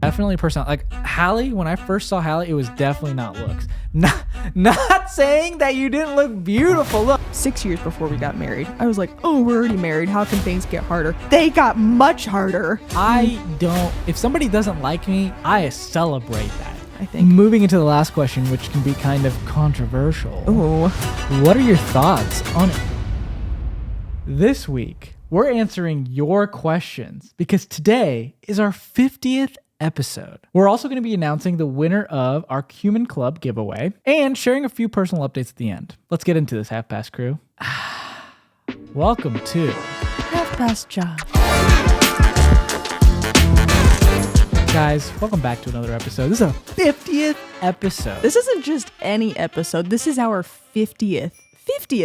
Definitely personal. Like Hallie, when I first saw Hallie, it was definitely not looks. Not saying that you didn't look beautiful. Look. 6 years before we got married, I was like, oh, we're already married. How can things get harder? They got much harder. If somebody doesn't like me, I celebrate that. I think. Moving into the last question, which can be kind of controversial. Oh. What are your thoughts on it? This week, we're answering your questions because today is our 50th episode. We're also going to be announcing the winner of our Cumin Club giveaway and sharing a few personal updates at the end. Let's get into this, Half Past crew. Welcome to Half Past Job. Guys, welcome back to another episode. This is a 50th episode. This isn't just any episode. This is our 50th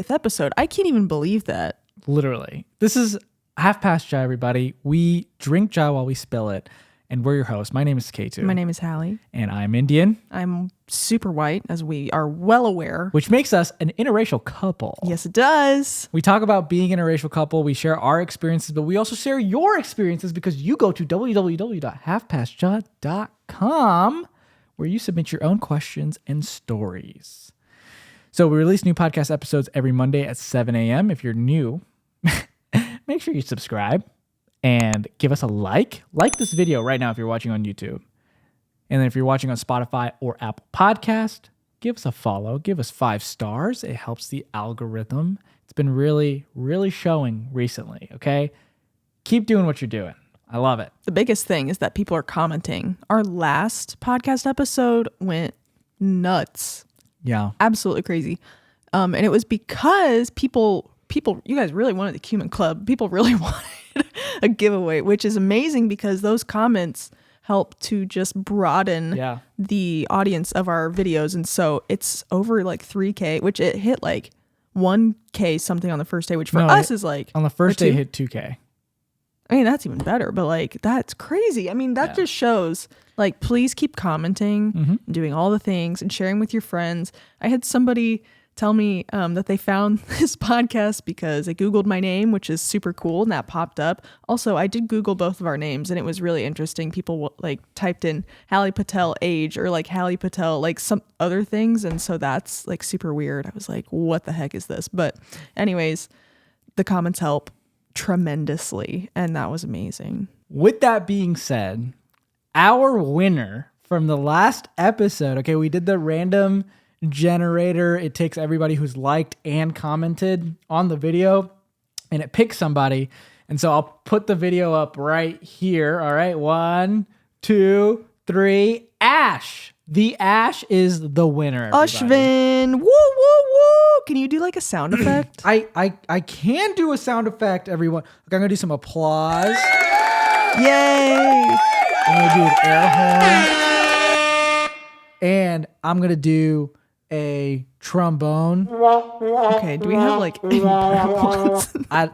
episode. I can't even believe that. Literally. This is Half Past Chai, everybody. We drink chai while we spill it, and we're your hosts. My name is Suketu. My name is Hallie. And I'm Indian. I'm super white, as we are well aware. Which makes us an interracial couple. Yes, it does. We talk about being an interracial couple. We share our experiences, but we also share your experiences because you go to www.halfpastja.com where you submit your own questions and stories. So we release new podcast episodes every Monday at 7 a.m. If you're new, make sure you subscribe and give us a like. Like this video right now if you're watching on YouTube. And then if you're watching on Spotify or Apple Podcast, give us a follow. Give us 5 stars. It helps the algorithm. It's been really, really showing recently, okay? Keep doing what you're doing. I love it. The biggest thing is that people are commenting. Our last podcast episode went nuts. Yeah. Absolutely crazy. And it was because people, you guys really wanted the Cumin Club. People really wanted a giveaway, which is amazing because those comments help to just broaden the audience of our videos. And so it's over like 3K, which it hit like 1K something on the first day, which for us is like... On the first day, it hit 2K. I mean, that's even better, but like, that's crazy. I mean, that just shows, like, please keep commenting and doing all the things and sharing with your friends. I had somebody tell me that they found this podcast because they Googled my name, which is super cool, and that popped up. Also, I did Google both of our names, and it was really interesting. People like typed in Hallie Patel age or like Hallie Patel, like some other things, and so that's like super weird. I was like, what the heck is this? But anyways, the comments help tremendously, and that was amazing. With that being said, our winner from the last episode, okay, we did the random generator. It takes everybody who's liked and commented on the video, and it picks somebody. And so I'll put the video up right here. All right, 1, 2, 3. Ash. The Ash is the winner. Ashvin. Woo, woo, woo. Can you do like a sound effect? I can do a sound effect, everyone. Okay, I'm gonna do some applause. Yay. I'm gonna do an air horn. And I'm gonna do a trombone. Okay, do we have like any better ones? I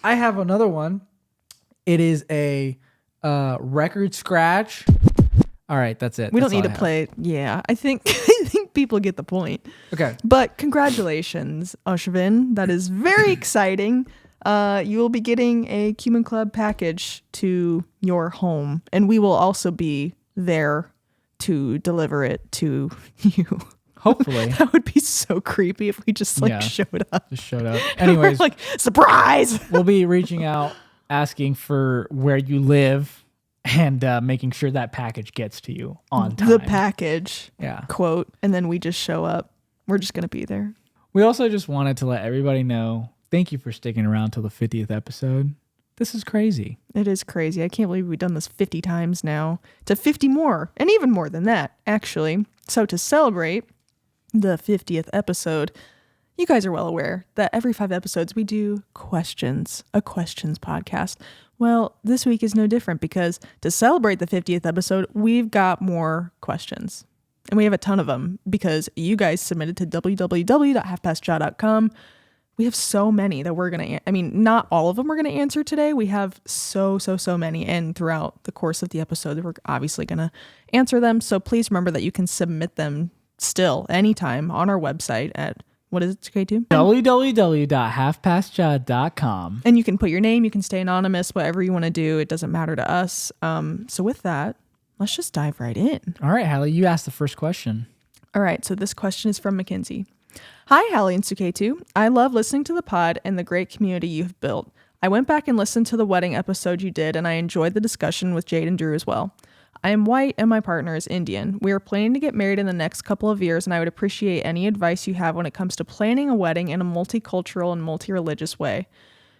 have another one. It is a record scratch. All right, that's it. We don't need to play it. Yeah, I think people get the point. Okay. But congratulations, Ashvin. That is very exciting. You will be getting a Cumin Club package to your home, and we will also be there to deliver it to you. Hopefully. That would be so creepy if we just showed up. Just showed up. Anyways. Like, surprise! We'll be reaching out, asking for where you live, and making sure that package gets to you on time. The package. Yeah. Quote. And then we just show up. We're just going to be there. We also just wanted to let everybody know, thank you for sticking around till the 50th episode. This is crazy. It is crazy. I can't believe we've done this 50 times now. To 50 more. And even more than that, actually. So to celebrate the 50th episode, you guys are well aware that every 5 episodes we do questions, a questions podcast. Well, this week is no different because to celebrate the 50th episode, we've got more questions. And we have a ton of them because you guys submitted to www.halfpastjaw.com. We have so many that we're going to, not all of them we're going to answer today. We have so many. And throughout the course of the episode, we're obviously going to answer them. So please remember that you can submit them still anytime on our website at, what is it, Suketu? www.halfpastjaw.com. And you can put your name, you can stay anonymous, whatever you want to do. It doesn't matter to us. So with that, let's just dive right in. All right, Hallie, you asked the first question. All right, so this question is from Mackenzie. Hi, Hallie and Suketu. I love listening to the pod and the great community you've built. I went back and listened to the wedding episode you did, and I enjoyed the discussion with Jade and Drew as well. I am white and my partner is Indian. We are planning to get married in the next couple of years, and I would appreciate any advice you have when it comes to planning a wedding in a multicultural and multi-religious way.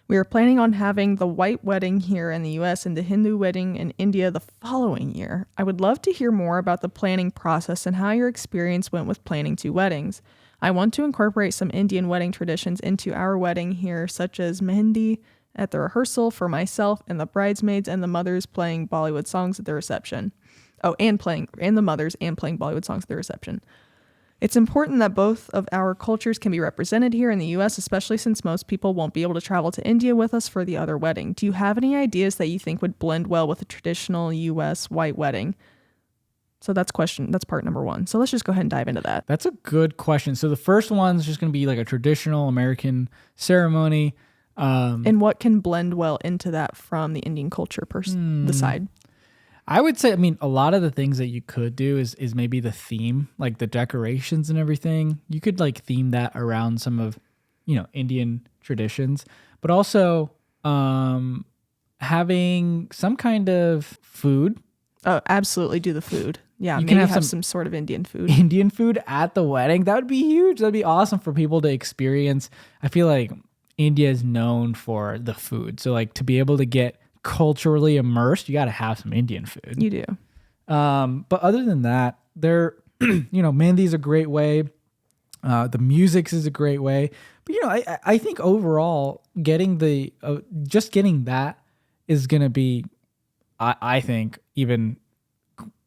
We are planning on having the white wedding here in the US and the Hindu wedding in India the following year. I would love to hear more about the planning process and how your experience went with planning 2 weddings. I want to incorporate some Indian wedding traditions into our wedding here, such as mehendi at the rehearsal for myself and the bridesmaids and the mothers playing Bollywood songs at the reception. And the mothers playing Bollywood songs at the reception. It's important that both of our cultures can be represented here in the US, especially since most people won't be able to travel to India with us for the other wedding. Do you have any ideas that you think would blend well with a traditional US white wedding? So that's part number 1. So let's just go ahead and dive into that. That's a good question. So the first one's just going to be like a traditional American ceremony. And what can blend well into that from the Indian culture the side? I would say, a lot of the things that you could do is maybe the theme, like the decorations and everything. You could like theme that around some of, Indian traditions, but also having some kind of food. Oh, absolutely do the food. Yeah, You maybe can have some sort of Indian food. Indian food at the wedding. That would be huge. That'd be awesome for people to experience. I feel like India is known for the food. So like to be able to get culturally immersed, you got to have some Indian food. You do. But other than that, Mehendi is a great way. The music is a great way. But, I think overall getting getting that is going to be, I think, even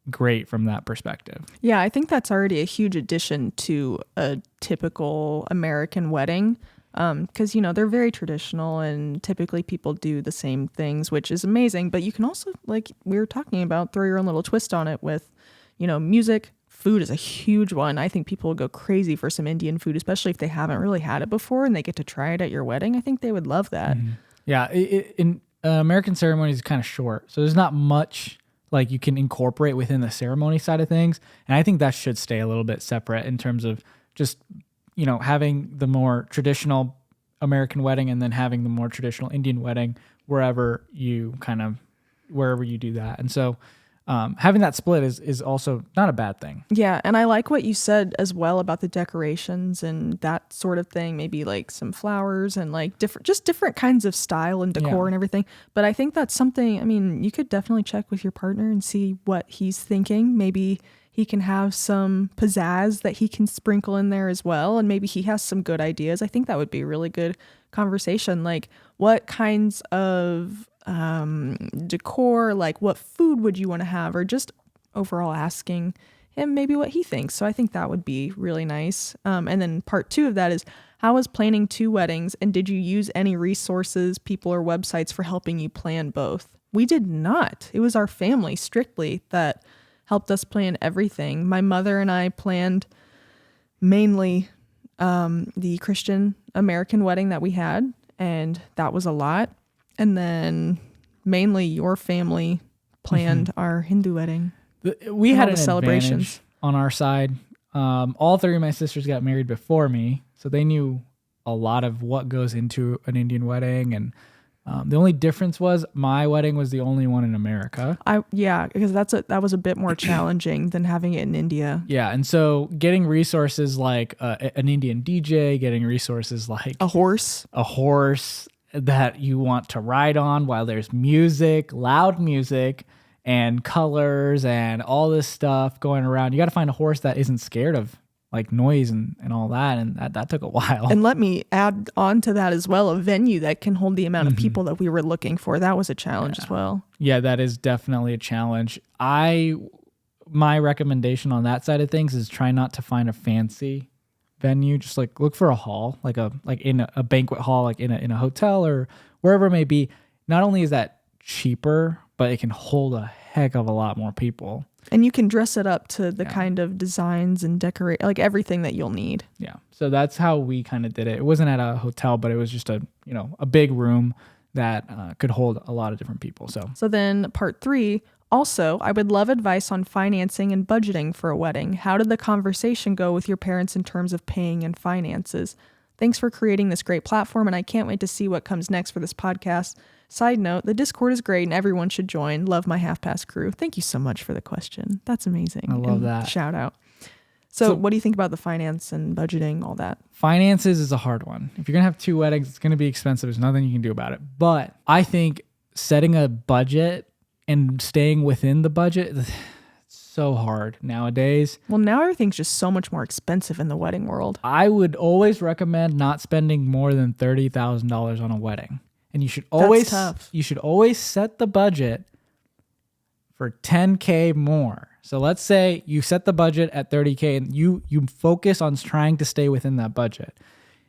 great from that perspective. Yeah, I think that's already a huge addition to a typical American wedding. Because, they're very traditional and typically people do the same things, which is amazing. But you can also, like we were talking about, throw your own little twist on it with, music. Food is a huge one. I think people will go crazy for some Indian food, especially if they haven't really had it before and they get to try it at your wedding. I think they would love that. Mm-hmm. Yeah. In American ceremonies is kind of short. So there's not much like you can incorporate within the ceremony side of things. And I think that should stay a little bit separate in terms of just having the more traditional American wedding and then having the more traditional Indian wedding wherever you do that. And so having that split is also not a bad thing. Yeah. And I like what you said as well about the decorations and that sort of thing, maybe like some flowers and like different kinds of style and decor and everything. But I think that's something, you could definitely check with your partner and see what he's thinking. Maybe he can have some pizzazz that he can sprinkle in there as well. And maybe he has some good ideas. I think that would be a really good conversation. Like what kinds of decor, like what food would you want to have, or just overall asking him maybe what he thinks. So I think that would be really nice. And then part 2 of that is, how was planning 2 weddings? And did you use any resources, people, or websites for helping you plan both? We did not. It was our family strictly that helped us plan everything. My mother and I planned mainly the Christian American wedding that we had, and that was a lot. And then mainly your family planned our Hindu wedding. We had an celebrations on our side. All 3 of my sisters got married before me, so they knew a lot of what goes into an Indian wedding. And the only difference was my wedding was the only one in America. Because that was a bit more challenging than having it in India. Yeah, and so getting resources like an Indian DJ, getting resources like a horse that you want to ride on while there's music, loud music, and colors and all this stuff going around. You got to find a horse that isn't scared of like noise and all that. And that took a while. And let me add on to that as well, a venue that can hold the amount of people that we were looking for. That was a challenge as well. Yeah, that is definitely a challenge. My recommendation on that side of things is try not to find a fancy venue. Just like look for a hall, like in a banquet hall, like in a hotel or wherever it may be. Not only is that cheaper, but it can hold a heck of a lot more people. And you can dress it up to the kind of designs and decorate, like everything that you'll need. Yeah. So that's how we kind of did it. It wasn't at a hotel, but it was just a big room that could hold a lot of different people. So then part 3, Also, I would love advice on financing and budgeting for a wedding. How did the conversation go with your parents in terms of paying and finances? Thanks for creating this great platform, and I can't wait to see what comes next for this podcast. Side note, the Discord is great and everyone should join. Love my half-past crew. Thank you so much for the question. That's amazing. I love and that. Shout out. So what do you think about the finance and budgeting, all that? Finances is a hard one. If you're going to have 2 weddings, it's going to be expensive. There's nothing you can do about it. But I think setting a budget and staying within the budget, it's so hard nowadays. Well, now everything's just so much more expensive in the wedding world. I would always recommend not spending more than $30,000 on a wedding. And you should always set the budget for $10K more. So let's say you set the budget at $30K and you focus on trying to stay within that budget.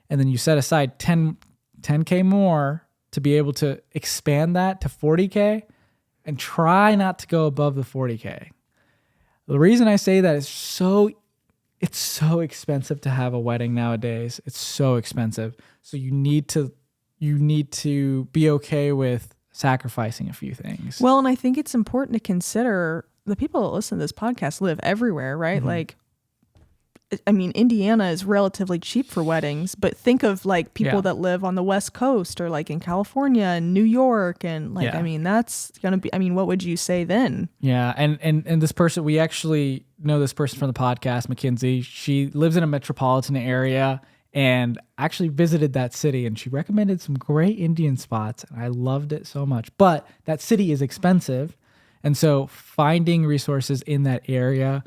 And then you set aside $10K more to be able to expand that to $40K and try not to go above the $40K. The reason I say that is it's so expensive to have a wedding nowadays. It's so expensive. So you need to be okay with sacrificing a few things. Well, and I think it's important to consider the people that listen to this podcast live everywhere, right? Mm-hmm. Like, I mean, Indiana is relatively cheap for weddings, but think of like people that live on the West Coast or like in California and New York. And like, I mean, that's going to be, I mean, what would you say then? Yeah. And this person, we actually know this person from the podcast, Mackenzie. She lives in a metropolitan area and actually visited that city, and she recommended some great Indian spots. And I loved it so much, but that city is expensive. And so finding resources in that area,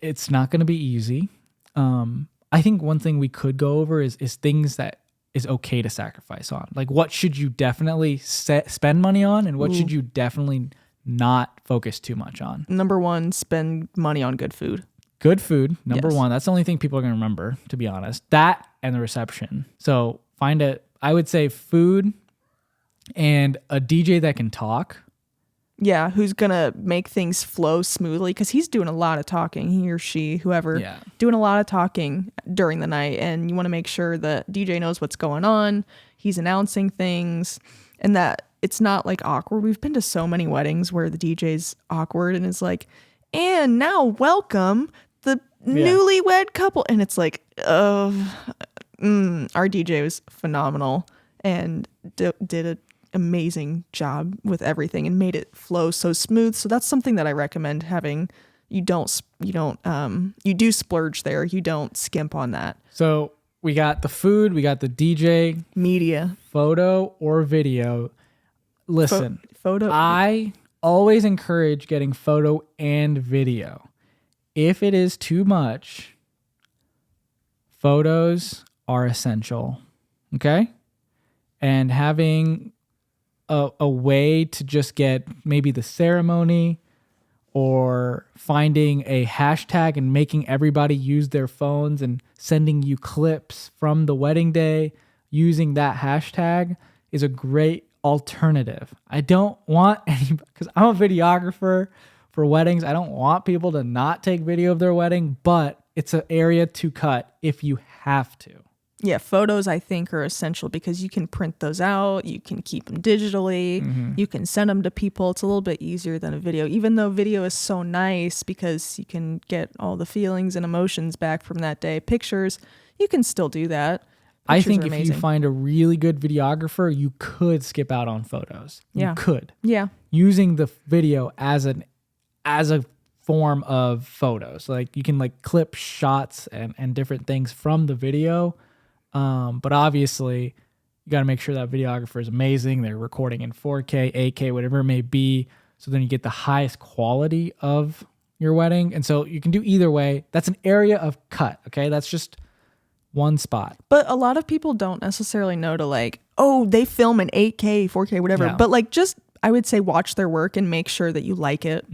it's not going to be easy. I think one thing we could go over is things that is okay to sacrifice on. Like what should you definitely spend money on and what should you definitely not focus too much on? Number 1, spend money on good food. Good food, number 1. That's the only thing people are going to remember, to be honest. That and the reception. So I would say food and a DJ that can talk. Yeah, who's going to make things flow smoothly, because he's doing a lot of talking, he or she, whoever, doing a lot of talking during the night, and you want to make sure that DJ knows what's going on, he's announcing things, and that it's not like awkward. We've been to so many weddings where the DJ's awkward and is like, and now welcome the newlywed couple, and it's like, our DJ was phenomenal and did a amazing job with everything and made it flow so smooth. So that's something that I recommend having. You do splurge there. You don't skimp on that. So we got the food, we got the DJ, media, photo or video. Listen, photo. I always encourage getting photo and video. If it is too much, photos are essential. Okay? And having a way to just get maybe the ceremony or finding a hashtag and making everybody use their phones and sending you clips from the wedding day using that hashtag is a great alternative. I don't want because I'm a videographer for weddings. I don't want people to not take video of their wedding, but it's an area to cut if you have to. Yeah, photos I think are essential because you can print those out, you can keep them digitally, you can send them to people. It's a little bit easier than a video, even though video is so nice because you can get all the feelings and emotions back from that day. Pictures, you can still do that. I think if you find a really good videographer, you could skip out on photos. You could. Yeah. Using the video as a form of photos. Like you can like clip shots and different things from the video. But obviously you got to make sure that videographer is amazing. They're recording in 4K, 8K, whatever it may be. So then you get the highest quality of your wedding. And so you can do either way. That's an area of cut. Okay. That's just one spot. But a lot of people don't necessarily know to like, oh, they film in 8K, 4K, whatever. Yeah. But like just, I would say watch their work and make sure that you like it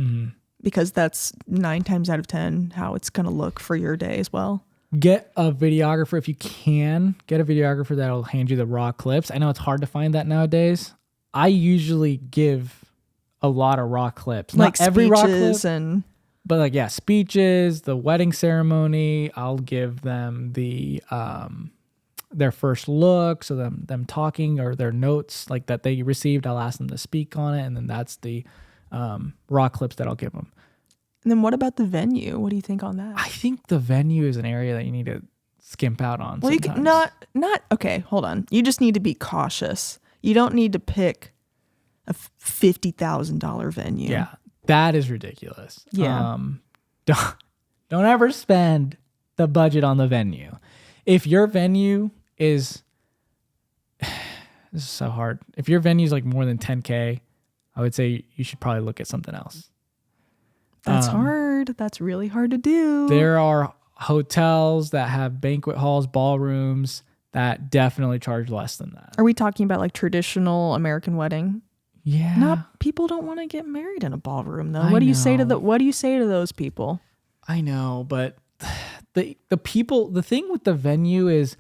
because that's 9 times out of 10 how it's going to look for your day as well. Get a videographer if you can. Get a videographer that'll hand you the raw clips. I know it's hard to find that nowadays. I usually give a lot of raw clips. Like not every raw clip, but like speeches, the wedding ceremony. I'll give them the their first look, so them talking or their notes like that they received. I'll ask them to speak on it, and then that's the raw clips that I'll give them. And then what about the venue? What do you think on that? I think the venue is an area that you need to skimp out on. Well, sometimes. you can not okay, hold on. You just need to be cautious. You don't need to pick a $50,000 venue. Yeah, that is ridiculous. Yeah. Don't ever spend the budget on the venue. If your venue is this is so hard. If your venue is like more than 10K, I would say you should probably look at something else. That's hard. That's really hard to do. There are hotels that have banquet halls, ballrooms that definitely charge less than that. Are we talking about like traditional American wedding? Yeah. People don't want to get married in a ballroom though. What do you say to those people? I know, but the thing with the venue is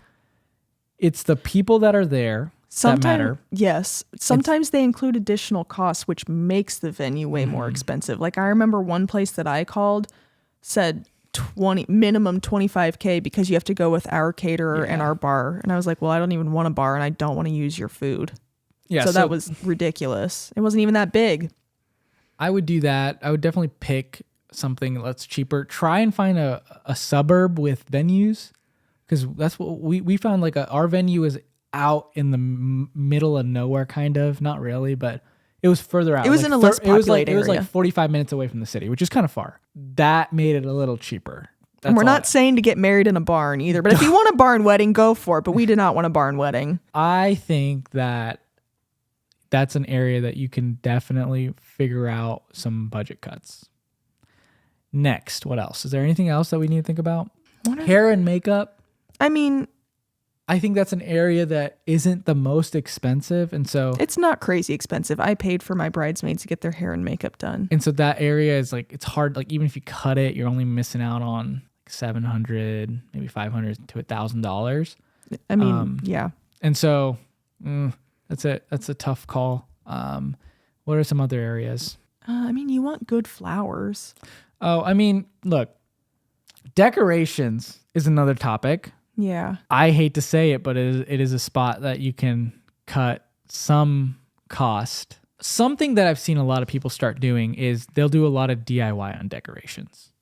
it's the people that are there that matter. Yes. Sometimes they include additional costs, which makes the venue way more expensive. Like I remember one place that I called said minimum 25K because you have to go with our caterer and our bar. And I was like, well, I don't even want a bar and I don't want to use your food. Yeah. So that was ridiculous. It wasn't even that big. I would do that. I would definitely pick something that's cheaper. Try and find a suburb with venues because that's what we found. Like our venue is out in the middle of nowhere, kind of. Not really, but it was further out. It was in a less populated area. It was like 45 minutes away from the city, which is kind of far. That made it a little cheaper. And we're not saying to get married in a barn either, but if you want a barn wedding, go for it. But we did not want a barn wedding. I think that's an area that you can definitely figure out some budget cuts. Next, what else? Is there anything else that we need to think about? Hair and makeup. I mean, I think that's an area that isn't the most expensive. And so it's not crazy expensive. I paid for my bridesmaids to get their hair and makeup done. And so that area is like, it's hard. Like even if you cut it, you're only missing out on $700, maybe $500 to $1,000. I mean, yeah. And so that's a tough call. What are some other areas? I mean, you want good flowers. Oh, I mean, look, decorations is another topic. Yeah. I hate to say it, but it is a spot that you can cut some cost. Something that I've seen a lot of people start doing is they'll do a lot of DIY on decorations.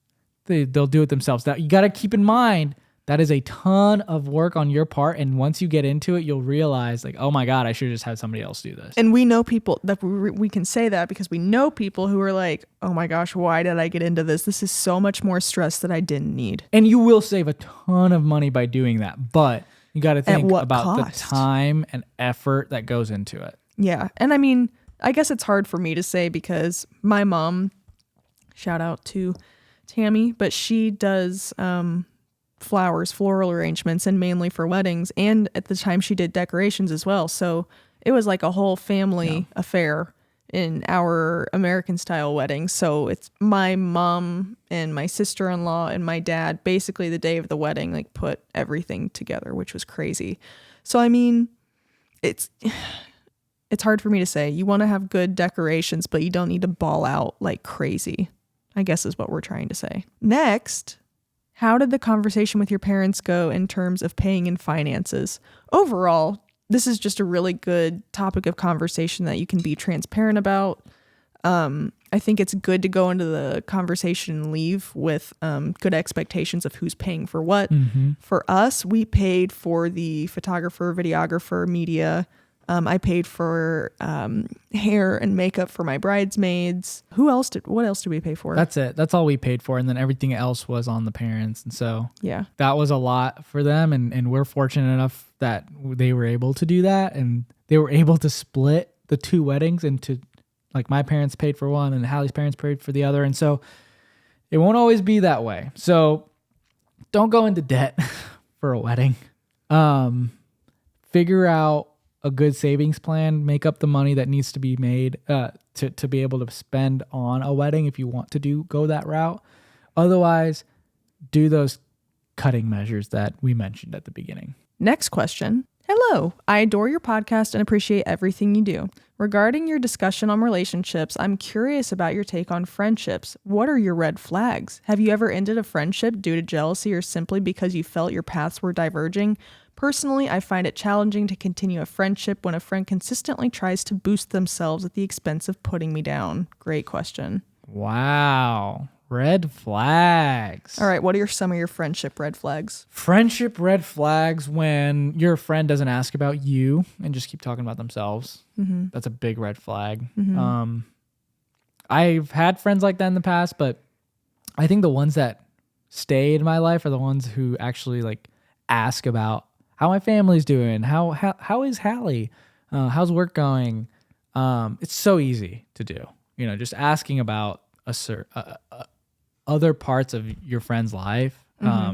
They'll do it themselves. Now, you got to keep in mind that is a ton of work on your part. And once you get into it, you'll realize like, oh my God, I should just have somebody else do this. And we know people that we can say that because we know people who are like, oh my gosh, why did I get into this? This is so much more stress that I didn't need. And you will save a ton of money by doing that. But you got to think about cost? the time and effort that goes into it. Yeah. And I mean, I guess it's hard for me to say because my mom, shout out to Tammy, but she does flowers, floral arrangements, and mainly for weddings. And at the time she did decorations as well. So it was like a whole family affair in our American style wedding. So it's my mom and my sister-in-law and my dad, basically the day of the wedding, like put everything together, which was crazy. So, I mean, it's hard for me to say. You want to have good decorations, but you don't need to ball out like crazy, I guess is what we're trying to say. Next, how did the conversation with your parents go in terms of paying and finances? Overall, this is just a really good topic of conversation that you can be transparent about. I think it's good to go into the conversation and leave with good expectations of who's paying for what. Mm-hmm. For us, we paid for the photographer, videographer, media. I paid for hair and makeup for my bridesmaids. What else did we pay for? That's it. That's all we paid for. And then everything else was on the parents. And so that was a lot for them. And we're fortunate enough that they were able to do that. And they were able to split the two weddings into, like, my parents paid for one and Hallie's parents paid for the other. And so it won't always be that way. So don't go into debt for a wedding. Figure out a good savings plan, make up the money that needs to be made to be able to spend on a wedding if you want to go that route. Otherwise, do those cutting measures that we mentioned at the beginning. Next question. Hello, I adore your podcast and appreciate everything you do. Regarding your discussion on relationships, I'm curious about your take on friendships. What are your red flags? Have you ever ended a friendship due to jealousy or simply because you felt your paths were diverging? Personally, I find it challenging to continue a friendship when a friend consistently tries to boost themselves at the expense of putting me down. Great question. Wow. Red flags. All right, what are some of your friendship red flags? Friendship red flags when your friend doesn't ask about you and just keep talking about themselves. Mm-hmm. That's a big red flag. Mm-hmm. I've had friends like that in the past, but I think the ones that stay in my life are the ones who actually like ask about how my family's doing. How is Hallie? How's work going? It's so easy to do. Just asking about other parts of your friend's life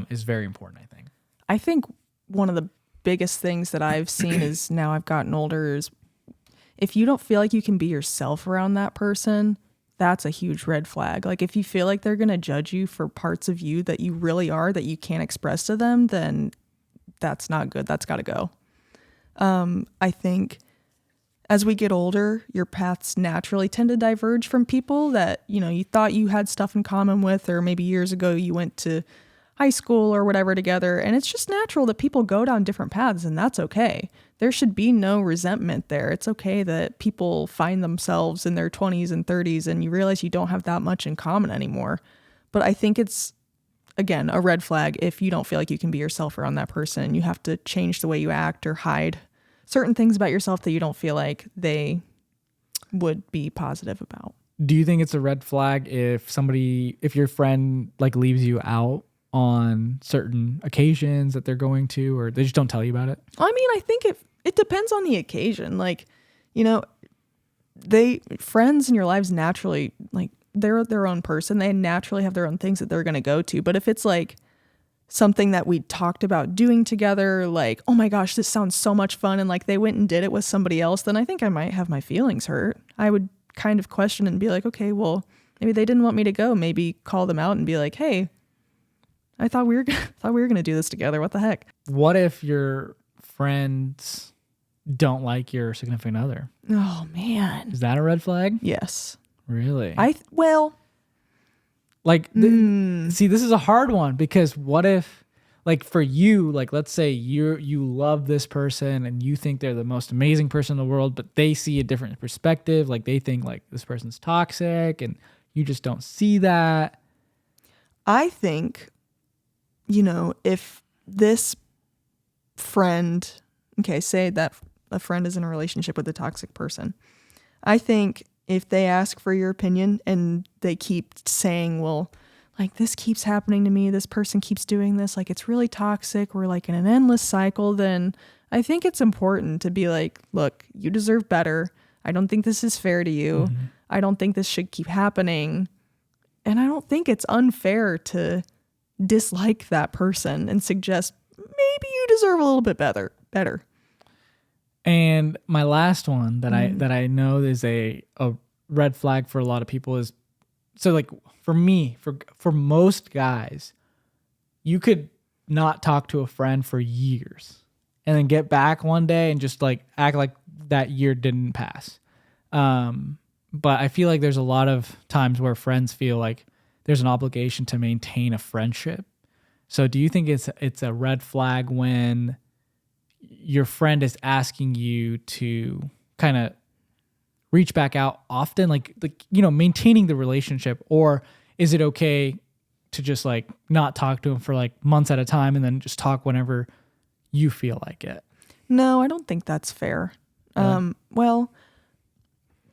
is very important, I think. I think one of the biggest things that I've seen is now I've gotten older is if you don't feel like you can be yourself around that person, that's a huge red flag. Like if you feel like they're going to judge you for parts of you that you really are that you can't express to them, then that's not good. That's got to go. I think as we get older, your paths naturally tend to diverge from people that, you thought you had stuff in common with, or maybe years ago you went to high school or whatever together. And it's just natural that people go down different paths, and that's okay. There should be no resentment there. It's okay that people find themselves in their 20s and 30s and you realize you don't have that much in common anymore. But I think it's, again, a red flag if you don't feel like you can be yourself around that person. You have to change the way you act or hide certain things about yourself that you don't feel like they would be positive about. Do you think it's a red flag if your friend like leaves you out on certain occasions that they're going to, or they just don't tell you about it? I mean, I think it depends on the occasion. Like, friends in your lives naturally, like they're their own person. They naturally have their own things that they're going to go to. But if it's like something that we talked about doing together, like, oh my gosh, this sounds so much fun, and like they went and did it with somebody else, then I think I might have my feelings hurt. I would kind of question and be like, okay, well, maybe they didn't want me to go. Maybe call them out and be like, hey, I thought we were going to do this together. What the heck? What if your friends don't like your significant other? Oh man. Is that a red flag? Yes. Really? See, this is a hard one, because what if, like, for you, like, let's say you love this person and you think they're the most amazing person in the world, but they see a different perspective. Like, they think like this person's toxic and you just don't see that. I think, if this friend, okay, say that a friend is in a relationship with a toxic person, I think if they ask for your opinion and they keep saying, well, like this keeps happening to me, this person keeps doing this, like it's really toxic, we're like in an endless cycle, then I think it's important to be like, look, you deserve better. I don't think this is fair to you. Mm-hmm. I don't think this should keep happening. And I don't think it's unfair to dislike that person and suggest maybe you deserve a little bit better. And my last one that I know is a red flag for a lot of people is, so like for me, for most guys, you could not talk to a friend for years and then get back one day and just like act like that year didn't pass. But I feel like there's a lot of times where friends feel like there's an obligation to maintain a friendship. So do you think it's a red flag when your friend is asking you to kind of reach back out often, like maintaining the relationship, or is it okay to just like not talk to him for like months at a time and then just talk whenever you feel like it? No, I don't think that's fair. Really? Well,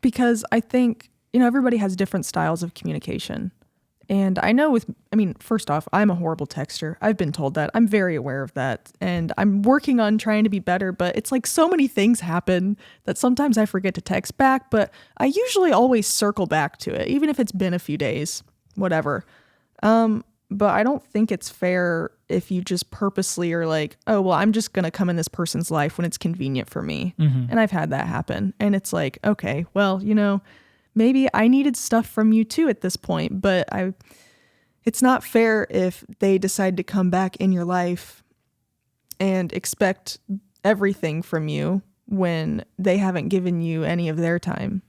because I think, everybody has different styles of communication. And I know first off, I'm a horrible texter. I've been told that. I'm very aware of that. And I'm working on trying to be better, but it's like so many things happen that sometimes I forget to text back, but I usually always circle back to it, even if it's been a few days, whatever. But I don't think it's fair if you just purposely are like, oh, well, I'm just going to come in this person's life when it's convenient for me. Mm-hmm. And I've had that happen. And it's like, okay, well, maybe I needed stuff from you too at this point, but it's not fair if they decide to come back in your life and expect everything from you when they haven't given you any of their time.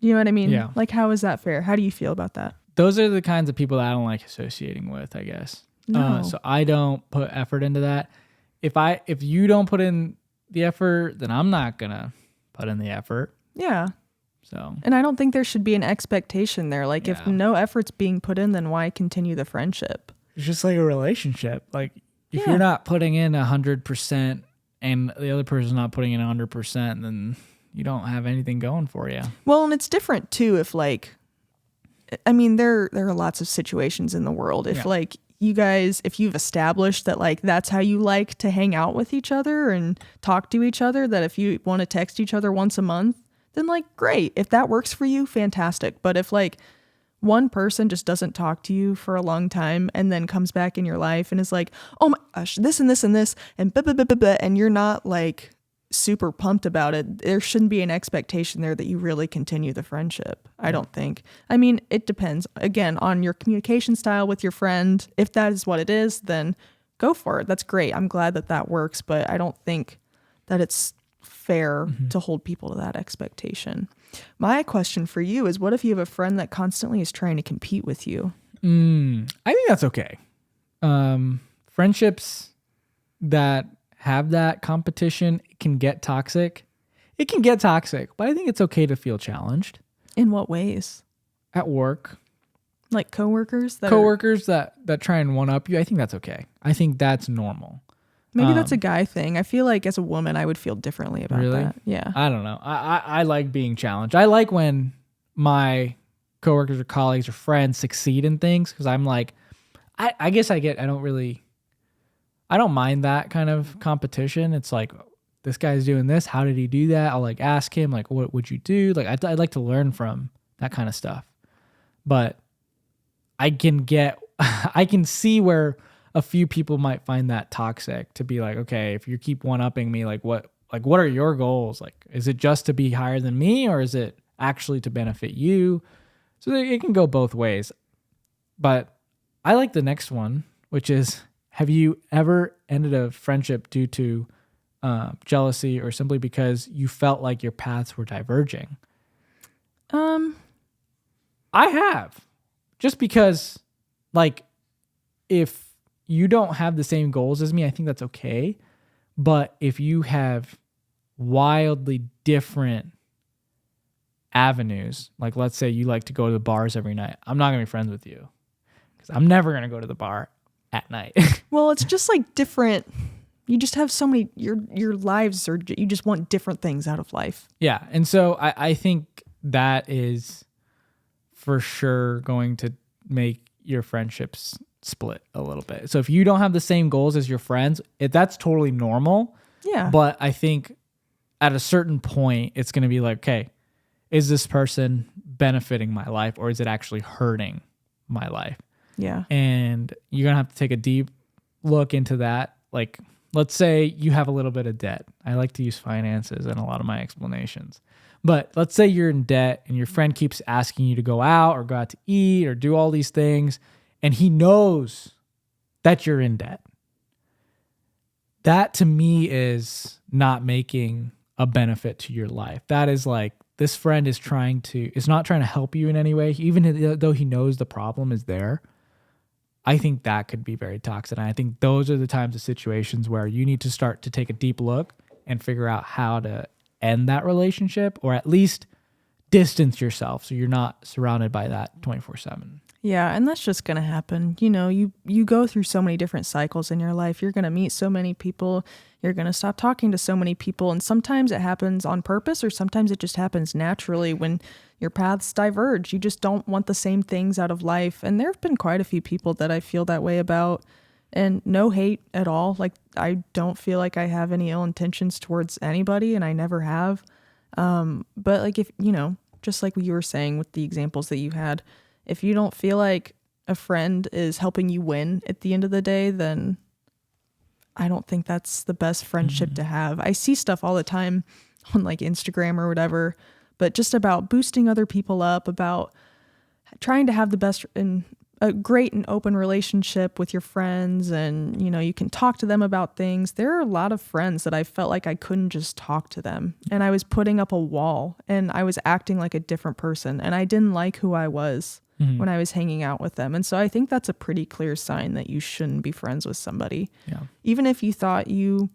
You know what I mean? Yeah. Like, how is that fair? How do you feel about that? Those are the kinds of people that I don't like associating with, I guess. No. So I don't put effort into that. if you don't put in the effort, then I'm not gonna put in the effort. Yeah. So, And I don't think there should be an expectation there. Like if Yeah. no effort's being put in, then why continue the friendship? it's just like a relationship. Like if Yeah. you're not putting in 100% and the other person's not putting in 100%, then you don't have anything going for you. Well, and it's different too if like, I mean, there are lots of situations in the world. If Yeah. like you guys, if you've established that like that's how you like to hang out with each other and talk to each other, that if you want to text each other once a month, then like great. If that works for you, fantastic. But if like one person just doesn't talk to you for a long time and then comes back in your life and is like, oh my gosh, this and this and this and blah, blah, blah, blah, blah, and you're not like super pumped about it, there shouldn't be an expectation there that you really continue the friendship. I don't think. I mean, it depends, again, on your communication style with your friend. If that is what it is, then go for it. That's great. I'm glad that that works, but I don't think that it's fair to hold people to that expectation. My question for you is, what if you have a friend that constantly is trying to compete with you? I think that's okay. Friendships that have that competition can get toxic. It can get toxic, but I think it's okay to feel challenged In what ways? at work. Like coworkers that Coworkers that try and one up you. I think that's okay. I think that's normal. maybe that's a guy thing. I feel like as a woman, I would feel differently about Really? that. Yeah. I don't know. I like being challenged. I like when my coworkers or colleagues or friends succeed in things because I'm like, I guess I don't mind that kind of competition. It's like, this guy's doing this. How did he do that? I'll like ask him, like, what would you do? Like, I'd like to learn from that kind of stuff. But I can see where a few people might find that toxic to be like, okay, if you keep one-upping me, what are your goals? Like, is it just to be higher than me or is it actually to benefit you? So it can go both ways. But I like the next one, which is, have you ever ended a friendship due to jealousy or simply because you felt like your paths were diverging? I have. Just because, like, if you don't have the same goals as me, I think that's okay. But if you have wildly different avenues, like let's say you like to go to the bars every night, I'm not going to be friends with you because I'm never going to go to the bar at night. Well, it's just like different. You just have so many, your lives are, you just want different things out of life. Yeah. And so I think that is for sure going to make your friendships split a little bit. So if you don't have the same goals as your friends, that's totally normal. Yeah. But I think at a certain point, it's going to be like, okay, is this person benefiting my life or is it actually hurting my life? Yeah. And you're going to have to take a deep look into that. Like, let's say you have a little bit of debt. I like to use finances in a lot of my explanations. But let's say you're in debt and your friend keeps asking you to go out or go out to eat or do all these things, and he knows that you're in debt. That to me is not making a benefit to your life. That is like, this friend is not trying to help you in any way, even though he knows the problem is there. I think that could be very toxic. And I think those are the types of situations where you need to start to take a deep look and figure out how to end that relationship or at least distance yourself so you're not surrounded by that 24/7. Yeah, and that's just going to happen. You know, you go through so many different cycles in your life. You're going to meet so many people. You're going to stop talking to so many people. And sometimes it happens on purpose or sometimes it just happens naturally when your paths diverge. You just don't want the same things out of life. And there have been quite a few people that I feel that way about. And no hate at all. Like, I don't feel like I have any ill intentions towards anybody and I never have. But like, if, you know, just like you were saying with the examples that you had, if you don't feel like a friend is helping you win at the end of the day, then I don't think that's the best friendship to have. I see stuff all the time on like Instagram or whatever, but just about boosting other people up, about trying to have the best and a great and open relationship with your friends. And, you know, you can talk to them about things. There are a lot of friends that I felt like I couldn't just talk to them and I was putting up a wall and I was acting like a different person and I didn't like who I was. when I was hanging out with them. And so I think that's a pretty clear sign that you shouldn't be friends with somebody. Yeah. Even if you thought you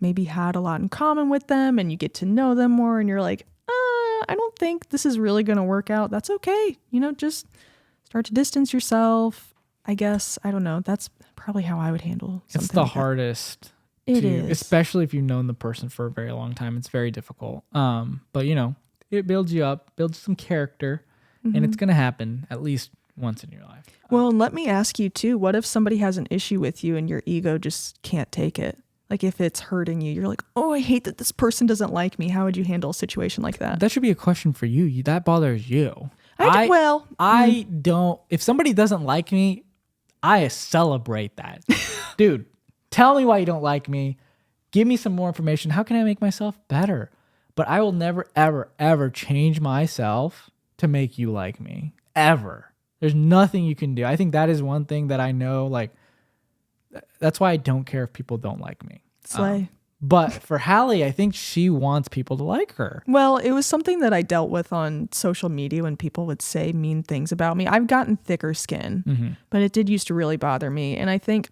maybe had a lot in common with them and you get to know them more and you're like, I don't think this is really going to work out. That's okay. Just start to distance yourself. I guess, I don't know. That's probably how I would handle something. It's the like that. hardest. It is. Especially if you've known the person for a very long time. It's very difficult. But it builds you up, builds some character, and it's going to happen at least once in your life. Well, and let me ask you too, what if somebody has an issue with you and your ego just can't take it? Like if it's hurting you, you're like, oh, I hate that this person doesn't like me. How would you handle a situation like that? That should be a question for you. That bothers you. I don't. If somebody doesn't like me, I celebrate that. Dude, tell me why you don't like me. Give me some more information. How can I make myself better? But I will never, ever, ever change myself to make you like me. Ever. There's nothing you can do. I think that is one thing that I know. Like, that's why I don't care if people don't like me. Slay. But for Hallie, I think she wants people to like her. Well, it was something that I dealt with on social media when people would say mean things about me. I've gotten thicker skin, but it did used to really bother me. And I think,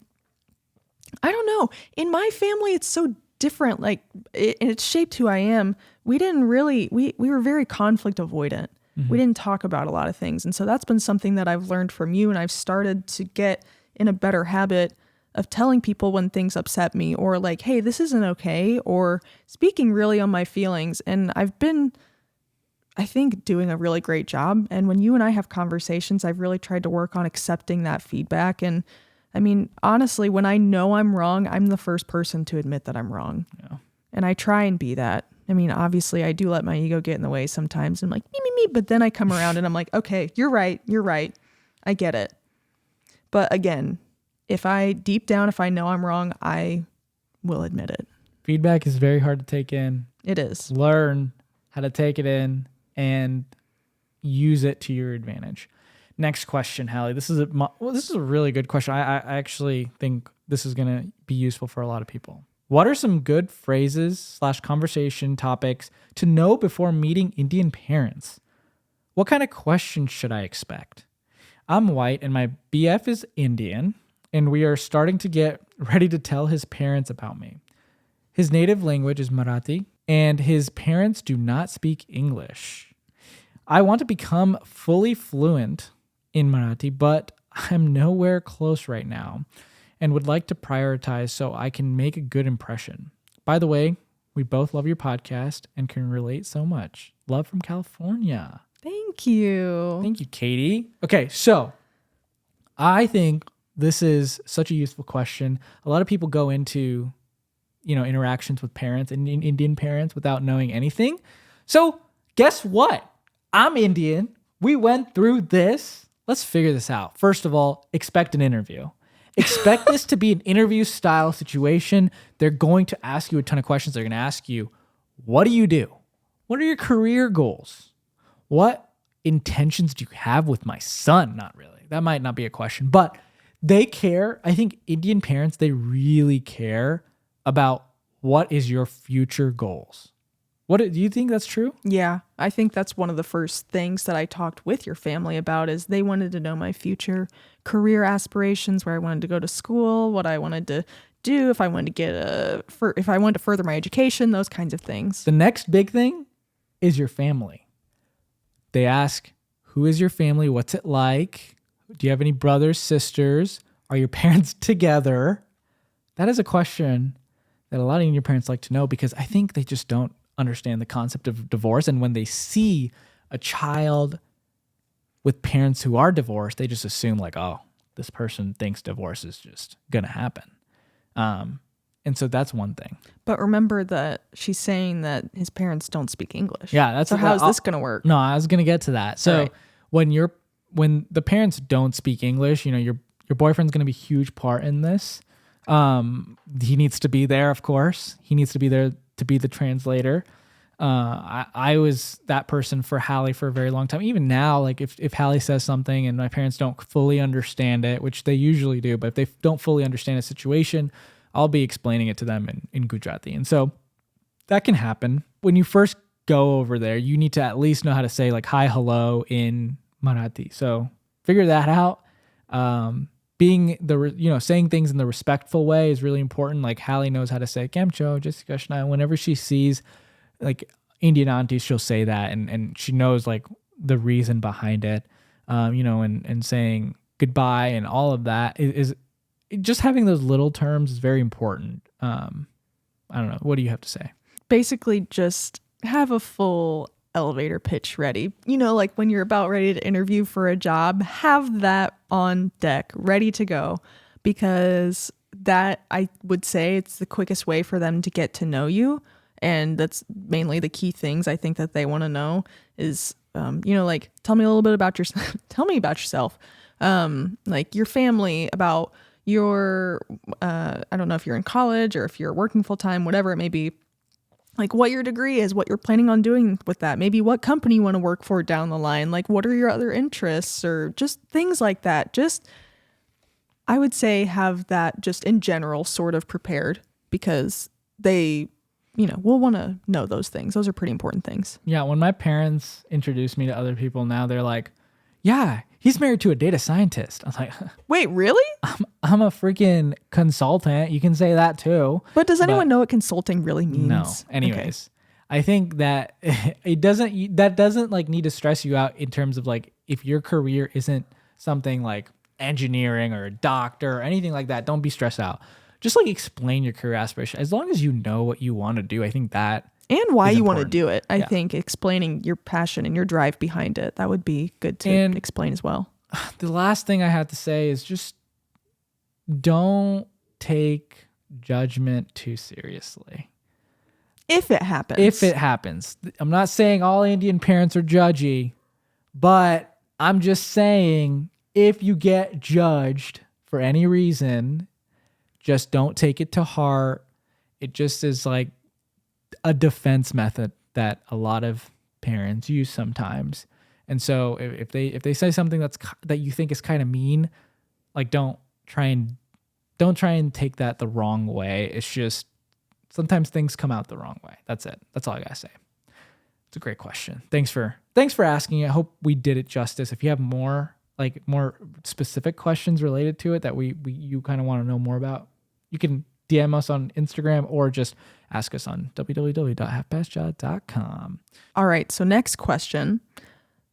I don't know, in my family, it's so different. Like it's shaped who I am. We didn't really, we were very conflict avoidant. We didn't talk about a lot of things. And so that's been something that I've learned from you. And I've started to get in a better habit of telling people when things upset me or like, hey, this isn't okay, or speaking really on my feelings. And I've been, I think, doing a really great job. And when you and I have conversations, I've really tried to work on accepting that feedback. And I mean, honestly, when I know I'm wrong, I'm the first person to admit that I'm wrong. Yeah. And I try and be that. I mean, obviously, I do let my ego get in the way sometimes. I'm like, me, but then I come around and I'm like, okay, you're right. I get it. But again, if I know I'm wrong, I will admit it. Feedback is very hard to take in. It is. Learn how to take it in and use it to your advantage. Next question, Hallie. This is a really good question. I actually think this is going to be useful for a lot of people. What are some good phrases / conversation topics to know before meeting Indian parents? What kind of questions should I expect? I'm white and my BF is Indian, and we are starting to get ready to tell his parents about me. His native language is Marathi, and his parents do not speak English. I want to become fully fluent in Marathi, but I'm nowhere close right now and would like to prioritize so I can make a good impression. By the way, we both love your podcast and can relate so much. Love from California. Thank you. Thank you, Katie. Okay, so I think this is such a useful question. A lot of people go into, interactions with parents and Indian parents without knowing anything. So guess what? I'm Indian. We went through this. Let's figure this out. First of all, expect an interview. Expect this to be an interview style situation. They're going to ask you a ton of questions. They're going to ask you, what do you do? What are your career goals? What intentions do you have with my son? Not really. That might not be a question, but they care. I think Indian parents, they really care about what is your future goals. Do you think that's true? Yeah, I think that's one of the first things that I talked with your family about is they wanted to know my future career aspirations, where I wanted to go to school, what I wanted to do, if I wanted to if I wanted to further my education, those kinds of things. The next big thing is your family. They ask, who is your family? What's it like? Do you have any brothers, sisters? Are your parents together? That is a question that a lot of your parents like to know because I think they just don't understand the concept of divorce. And when they see a child with parents who are divorced, they just assume like, oh, this person thinks divorce is just going to happen. And so that's one thing. But remember that she's saying that his parents don't speak English. Yeah. So how's this going to work? No, I was going to get to that. So right. when the parents don't speak English, your boyfriend's going to be a huge part in this. He needs to be there, of course. He needs to be there to be the translator. I was that person for Hallie for a very long time. Even now, like if Hallie says something and my parents don't fully understand it, which they usually do, but if they don't fully understand a situation, I'll be explaining it to them in Gujarati. And so that can happen. When you first go over there, you need to at least know how to say like hi, hello in Marathi. So figure that out. Being saying things in the respectful way is really important. Like Hallie knows how to say Kemcho, Jessica Shna. Whenever she sees like Indian aunties, she'll say that, and she knows like the reason behind it. And saying goodbye and all of that is just having those little terms is very important. I don't know. What do you have to say? Basically, just have a full elevator pitch ready. Like when you're about ready to interview for a job, have that on deck, ready to go, because that, I would say, it's the quickest way for them to get to know you. And that's mainly the key things I think that they want to know is, like, tell me a little bit about yourself. Tell me about yourself. Like your family, about your, I don't know if you're in college or if you're working full time, whatever it may be. Like what your degree is, what you're planning on doing with that, maybe what company you want to work for down the line, like what are your other interests or just things like that. Just, I would say have that just in general sort of prepared because they, will want to know those things. Those are pretty important things. Yeah. When my parents introduce me to other people now, they're like, yeah, he's married to a data scientist. I was like, wait, really? I'm a freaking consultant. You can say that too. But does anyone know what consulting really means? No. Anyways, okay. I think that that doesn't like need to stress you out in terms of like, if your career isn't something like engineering or a doctor or anything like that, don't be stressed out. Just like explain your career aspiration. As long as you know what you want to do, I think that and why you want to do it. I think explaining your passion and your drive behind it, that would be good to explain as well. The last thing I have to say is just don't take judgment too seriously. If it happens. I'm not saying all Indian parents are judgy, but I'm just saying if you get judged for any reason, just don't take it to heart. It just is like a defense method that a lot of parents use sometimes. And so if they say something that you think is kind of mean, like don't try and take that the wrong way. It's just sometimes things come out the wrong way. That's it. That's all I gotta say. It's a great question. Thanks for asking it. I hope we did it justice. If you have more specific questions related to it that you kind of want to know more about, you can DM us on Instagram or just ask us on www.halfpastjod.com. All right. So next question.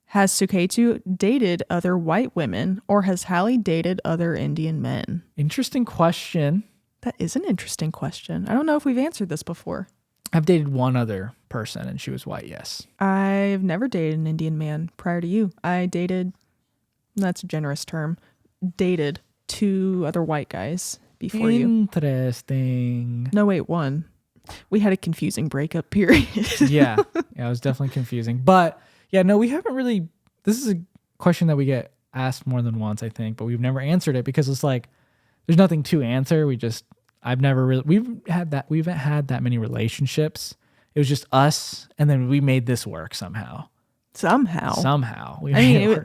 Has Suketu dated other white women or has Hallie dated other Indian men? Interesting question. That is an interesting question. I don't know if we've answered this before. I've dated one other person and she was white, yes. I've never dated an Indian man prior to you. I dated, that's a generous term, dated 2 other white guys before you. Interesting. No, wait, 1. We had a confusing breakup period. Yeah, it was definitely confusing. But yeah, no, we haven't really, this is a question that we get asked more than once, I think, but we've never answered it because it's like, there's nothing to answer. We haven't had that many relationships. It was just us. And then we made this work somehow. Somehow.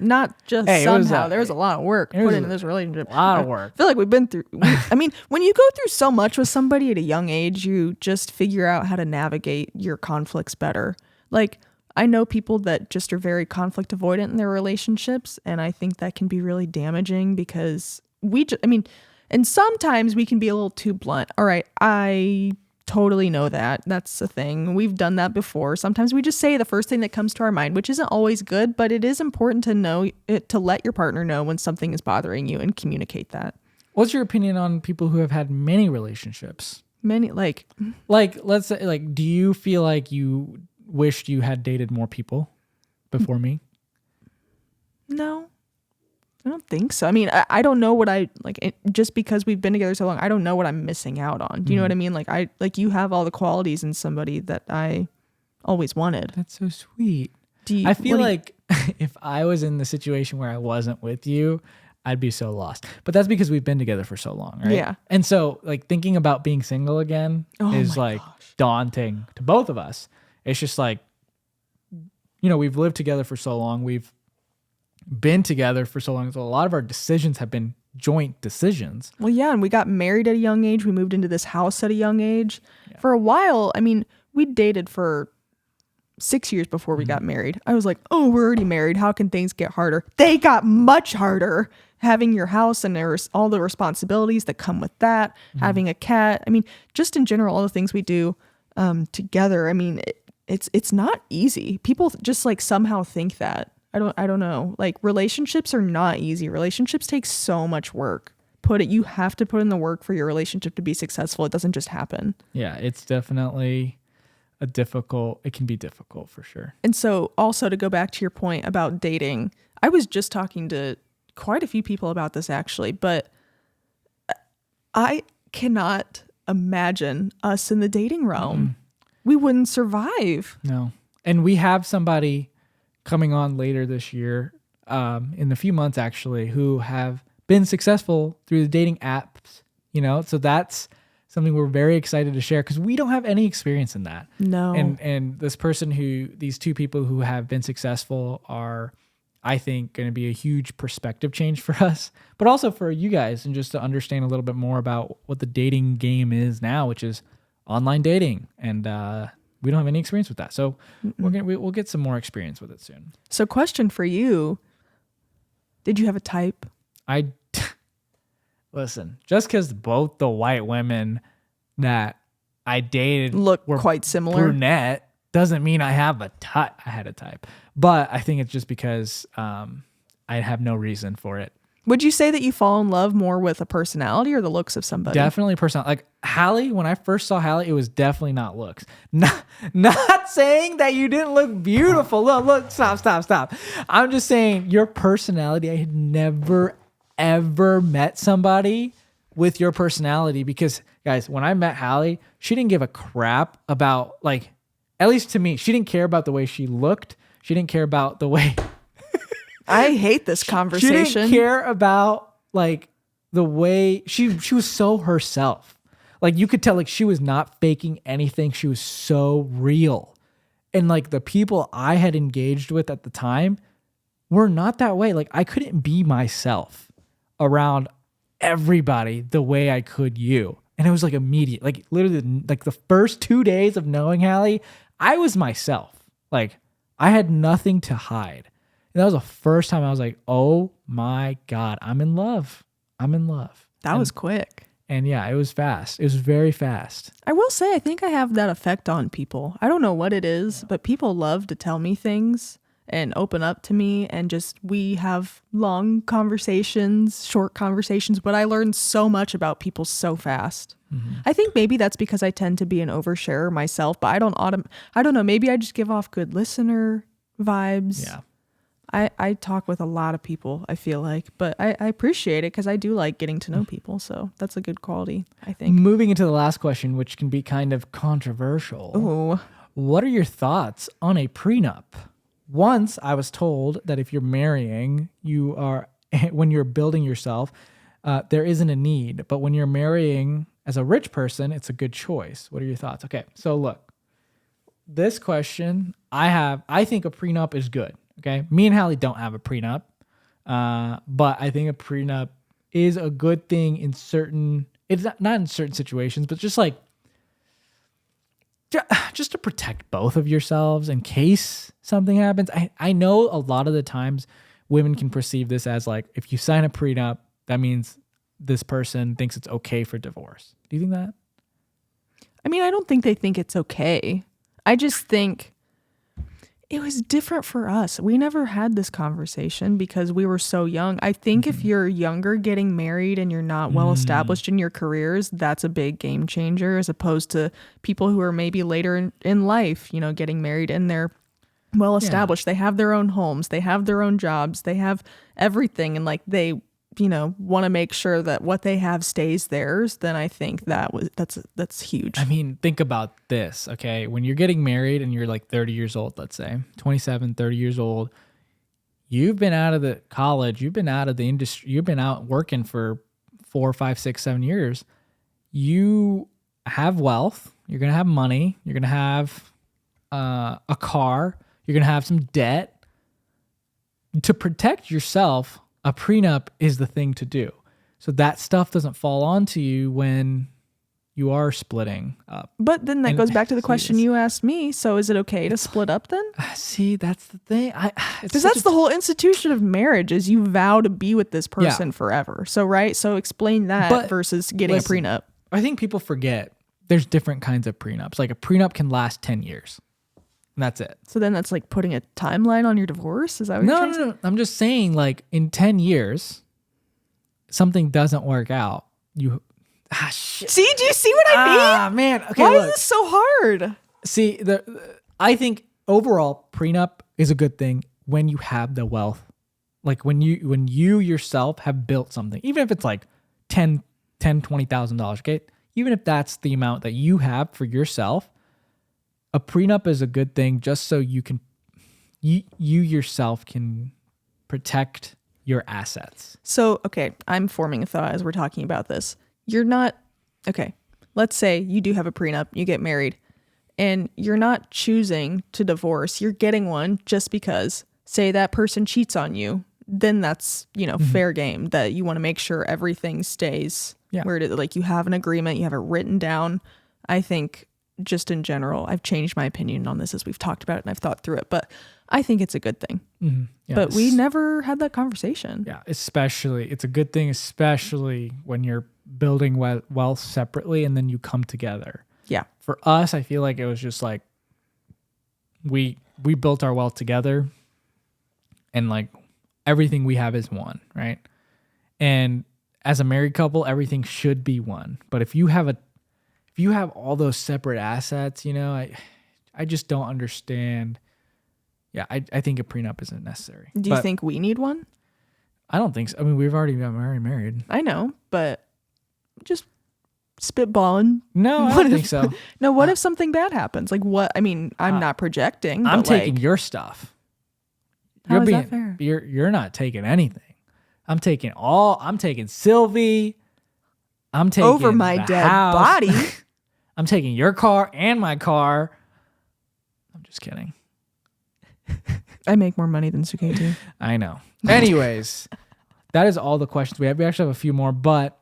Not just somehow. There was a lot of work put into this relationship. A lot of work. I feel like we've been through, when you go through so much with somebody at a young age, you just figure out how to navigate your conflicts better. Like, I know people that just are very conflict avoidant in their relationships, and I think that can be really damaging because and sometimes we can be a little too blunt. All right, I totally know that. That's a thing. We've done that before. Sometimes we just say the first thing that comes to our mind, which isn't always good, but it is important to know it, to let your partner know when something is bothering you and communicate that. What's your opinion on people who have had many relationships? Many, let's say, do you feel like you wished you had dated more people before me? No, I don't think so. I don't know what just because we've been together so long, I don't know what I'm missing out on. Do you know what I mean? You have all the qualities in somebody that I always wanted. That's so sweet. I feel like if I was in the situation where I wasn't with you, I'd be so lost. But that's because we've been together for so long, right? Yeah. And so thinking about being single again is daunting to both of us. It's just we've lived together for so long. We've been together for so long. So a lot of our decisions have been joint decisions. Well, yeah. And we got married at a young age. We moved into this house at a young age. Yeah. For a while, we dated for 6 years before we got married. I was like, oh, we're already married. How can things get harder? They got much harder. Having your house and there's all the responsibilities that come with that, having a cat. I mean, just in general, all the things we do together. I mean, it's not easy. People just like somehow think that. I don't know. Like relationships are not easy. Relationships take so much work. You have to put in the work for your relationship to be successful. It doesn't just happen. Yeah, it's definitely it can be difficult for sure. And so also to go back to your point about dating, I was just talking to quite a few people about this actually, but I cannot imagine us in the dating realm. We wouldn't survive. No. And we have somebody coming on later this year, in a few months actually, who have been successful through the dating apps, so that's something we're very excited to share because we don't have any experience in that. No. And these two people who have been successful are, I think, going to be a huge perspective change for us, but also for you guys, and just to understand a little bit more about what the dating game is now, which is online dating. And we don't have any experience with that. So we'll get some more experience with it soon. So question for you, did you have a type? Listen, just because both the white women that I dated look were quite similar, brunette, doesn't mean I have a type. I had a type, but I think it's just because I have no reason for it. Would you say that you fall in love more with a personality or the looks of somebody? Definitely personality. Like Hallie, when I first saw Hallie, it was definitely not looks. Not saying that you didn't look beautiful. Look, stop. I'm just saying your personality. I had never ever met somebody with your personality because, guys, when I met Hallie, she didn't give a crap about, like, at least to me, she didn't care about the way she looked. She didn't care about the way... I hate this conversation. She didn't care about, like, the way... She was so herself. Like, you could tell, like, she was not faking anything. She was so real. And, like, the people I had engaged with at the time were not that way. Like, I couldn't be myself around everybody the way I could you. And it was like immediate, like literally like the first 2 days of knowing Hallie, I was myself. Like I had nothing to hide. And that was the first time I was like, oh my God, I'm in love. That was quick. And yeah, it was fast. It was very fast. I will say, I think I have that effect on people. I don't know what it is, but people love to tell me things and open up to me, and just we have long conversations, short conversations, but I learn so much about people so fast. I think maybe that's because I tend to be an oversharer myself, but I don't know, maybe I just give off good listener vibes. Yeah. I talk with a lot of people, I feel like, but I appreciate it because I do like getting to know people, so that's a good quality, I think. Moving into the last question, which can be kind of controversial. Ooh. What are your thoughts on a prenup? Once I was told that if you're marrying, when you're building yourself, there isn't a need. But when you're marrying as a rich person, it's a good choice. What are your thoughts? Okay, so look, this question I think a prenup is good. Okay, me and Hallie don't have a prenup, but I think a prenup is a good thing in certain. It's not in certain situations, but just to protect both of yourselves in case something happens. I know a lot of the times women can perceive this as like, if you sign a prenup, that means this person thinks it's okay for divorce. Do you think that? I mean, I don't think they think it's okay. I just think it was different for us. We never had this conversation because we were so young. I think if you're younger getting married and you're not well established in your careers, that's a big game changer, as opposed to people who are maybe later in life, getting married and they're well established. Yeah. They have their own homes, they have their own jobs, they have everything, and like they want to make sure that what they have stays theirs. Then I think that's huge. I mean, think about this, okay? When you're getting married and you're like 30 years old, let's say 27, 30 years old, you've been out of the college, you've been out of the industry, you've been out working for 4, 5, 6, 7 years. You have wealth, you're going to have money, you're going to have a car, you're going to have some debt. To protect yourself, a prenup is the thing to do. So that stuff doesn't fall onto you when you are splitting up. But then that And goes back to the question it's- you asked me. So is it okay to split up then? See, that's the thing. Because that's the whole institution of marriage is you vow to be with this person forever. So, right? So explain that But versus getting a prenup. I think people forget there's different kinds of prenups. Like a prenup can last 10 years. And that's it. So then that's like putting a timeline on your divorce? Is that what you're trying to say? No. I'm just saying, like, in 10 years, something doesn't work out. Shit. See, do you see what I mean? Ah, man. Okay, Why look. is this so hard? See, I think overall prenup is a good thing when you have the wealth. Like when you yourself have built something, even if it's like $20,000, okay? Even if that's the amount that you have for yourself, a prenup is a good thing just so you yourself can protect your assets. So, okay, I'm forming a thought as we're talking about this. You're not, okay, let's say you do have a prenup, you get married, and you're not choosing to divorce. You're getting one just because, say that person cheats on you, then that's, fair game that you want to make sure everything stays where it is. Like you have an agreement, you have it written down. I think just in general, I've changed my opinion on this as we've talked about it and I've thought through it, but I think it's a good thing. Mm-hmm. Yeah, but we never had that conversation. Yeah, especially, it's a good thing, especially when you're building wealth separately and then you come together. Yeah. For us, I feel like it was just like we built our wealth together and like everything we have is one, right? And as a married couple, everything should be one. But if you have all those separate assets, I just don't understand. Yeah, I think a prenup isn't necessary. Do you think we need one? I don't think so. I mean, we've already got married. I know, but just spitballing. No, I don't think so. No, what if something bad happens? Like what? I mean, I'm not projecting. I'm but taking your stuff. How is that fair? You're not taking anything. I'm taking Sylvie. I'm taking over my dead house. body. I'm taking your car and my car. I'm just kidding. I make more money than Suketu. I know. Anyways, that is all the questions we have. We actually have a few more, but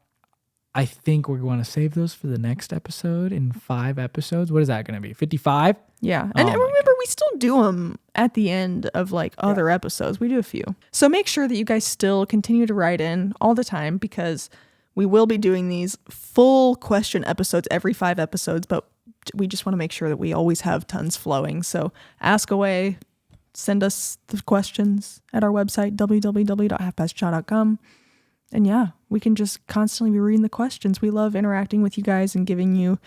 I think we're going to save those for the next episode in 5 episodes. What is that going to be? 55? Yeah. And remember, we still do them at the end of like other episodes. We do a few. So make sure that you guys still continue to write in all the time because we will be doing these full question episodes every 5 episodes, but we just want to make sure that we always have tons flowing. So ask away. Send us the questions at our website, www.halfpastshot.com. And yeah, we can just constantly be reading the questions. We love interacting with you guys and giving you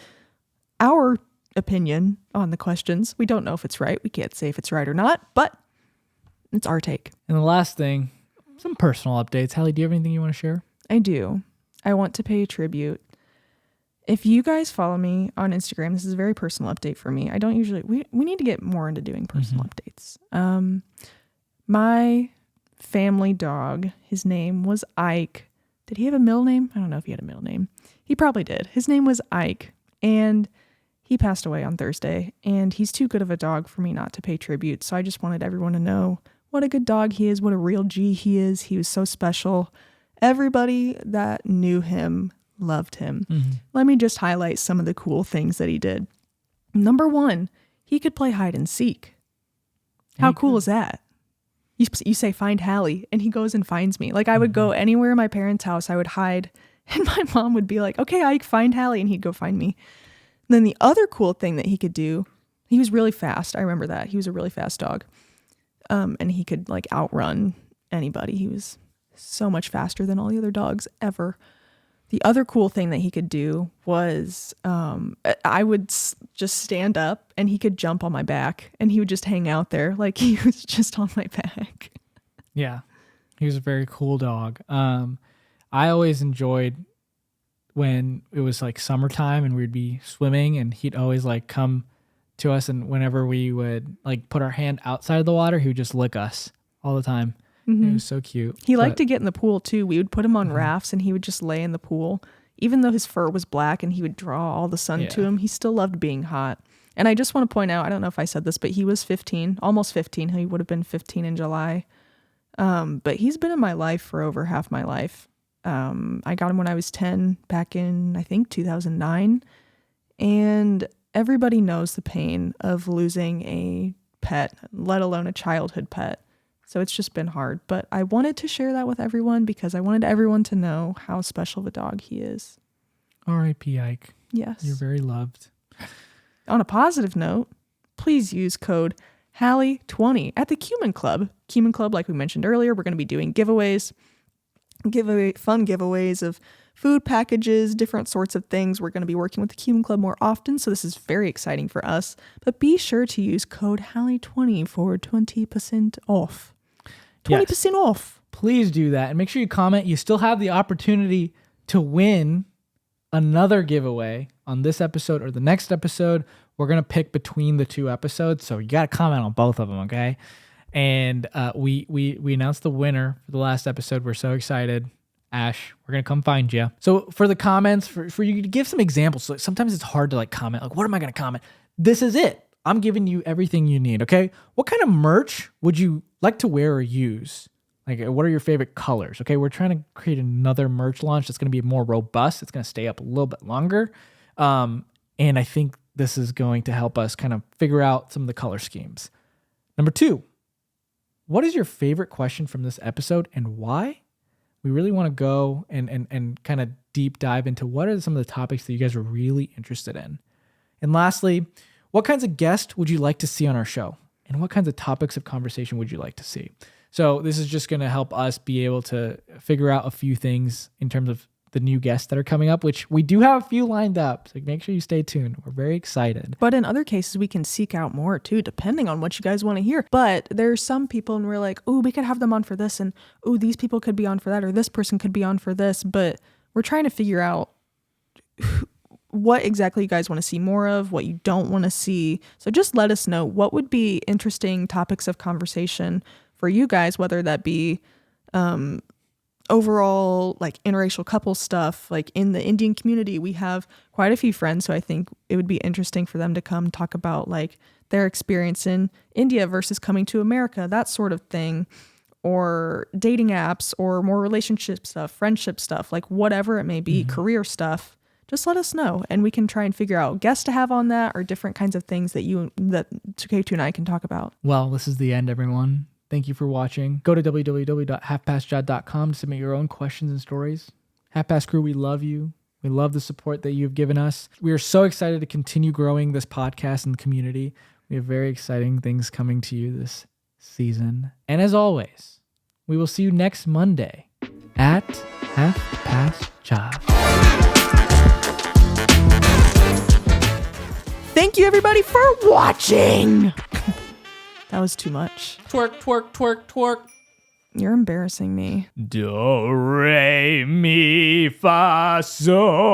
our opinion on the questions. We don't know if it's right. We can't say if it's right or not, but it's our take. And the last thing, some personal updates. Hallie, do you have anything you want to share? I do. I want to pay tribute. If you guys follow me on Instagram, this is a very personal update for me. I don't usually, we need to get more into doing personal updates. My family dog, his name was Ike. Did he have a middle name? I don't know if he had a middle name. He probably did. His name was Ike, and he passed away on Thursday, and he's too good of a dog for me not to pay tribute. So I just wanted everyone to know what a good dog he is, what a real G he is. He was so special. Everybody that knew him loved him. Let me just highlight some of the cool things that he did. Number 1, he could play hide and seek. How cool is that? You say, find Hallie, and he goes and finds me. Like I would go anywhere in my parents' house, I would hide, and my mom would be like, okay, Ike, find Hallie, and he'd go find me. And then the other cool thing that he could do, he was really fast. I remember that. He was a really fast dog. And he could like outrun anybody. He was so much faster than all the other dogs ever. The other cool thing that he could do was I would just stand up and he could jump on my back and he would just hang out there like he was just on my back. Yeah, he was a very cool dog. I always enjoyed when it was like summertime and we'd be swimming and he'd always like come to us, and whenever we would like put our hand outside of the water, he would just lick us all the time. It was so cute. He liked to get in the pool too. We would put him on rafts and he would just lay in the pool. Even though his fur was black and he would draw all the sun to him, he still loved being hot. And I just want to point out, I don't know if I said this, but he was 15, almost 15. He would have been 15 in July. But he's been in my life for over half my life. I got him when I was 10 back in, I think, 2009. And everybody knows the pain of losing a pet, let alone a childhood pet. So it's just been hard. But I wanted to share that with everyone because I wanted everyone to know how special of a dog he is. R.I.P. Ike. Yes. You're very loved. On a positive note, please use code Hallie20 at the Cumin Club. Cumin Club, like we mentioned earlier, we're going to be doing giveaways, fun giveaways of food packages, different sorts of things. We're going to be working with the Cumin Club more often, so this is very exciting for us. But be sure to use code Hallie20 for 20% off. 20% off. Please do that. And make sure you comment. You still have the opportunity to win another giveaway on this episode or the next episode. We're going to pick between the two episodes. So you got to comment on both of them, okay? And we announced the winner for the last episode. We're so excited. Ash, we're going to come find you. So for the comments, for you to give some examples. So sometimes it's hard to like comment. Like, what am I going to comment? This is it. I'm giving you everything you need, okay? What kind of merch would you like to wear or use? Like, what are your favorite colors? Okay, we're trying to create another merch launch that's going to be more robust. It's going to stay up a little bit longer. And I think this is going to help us kind of figure out some of the color schemes. Number 2, what is your favorite question from this episode and why? We really want to go and kind of deep dive into what are some of the topics that you guys are really interested in. And lastly, what kinds of guests would you like to see on our show? And what kinds of topics of conversation would you like to see? So this is just going to help us be able to figure out a few things in terms of the new guests that are coming up, which we do have a few lined up. So make sure you stay tuned. We're very excited. But in other cases, we can seek out more too, depending on what you guys want to hear. But there's some people and we're like, oh, we could have them on for this. And oh, these people could be on for that. Or this person could be on for this. But we're trying to figure out what exactly you guys want to see more of, what you don't want to see. So just let us know what would be interesting topics of conversation for you guys, whether that be overall like interracial couple stuff. Like in the Indian community, we have quite a few friends, so I think it would be interesting for them to come talk about like their experience in India versus coming to America, that sort of thing, or dating apps, or more relationship stuff, friendship stuff, like whatever it may be, career stuff. Just let us know, and we can try and figure out guests to have on that or different kinds of things that Suketu and I can talk about. Well, this is the end, everyone. Thank you for watching. Go to www.halfpastjod.com to submit your own questions and stories. Half Past Crew, we love you. We love the support that you've given us. We are so excited to continue growing this podcast and community. We have very exciting things coming to you this season. And as always, we will see you next Monday at Half Past Jod. Thank you, everybody, for watching. That was too much. Twerk, twerk, twerk, twerk. You're embarrassing me. Do, re, mi, fa, sol.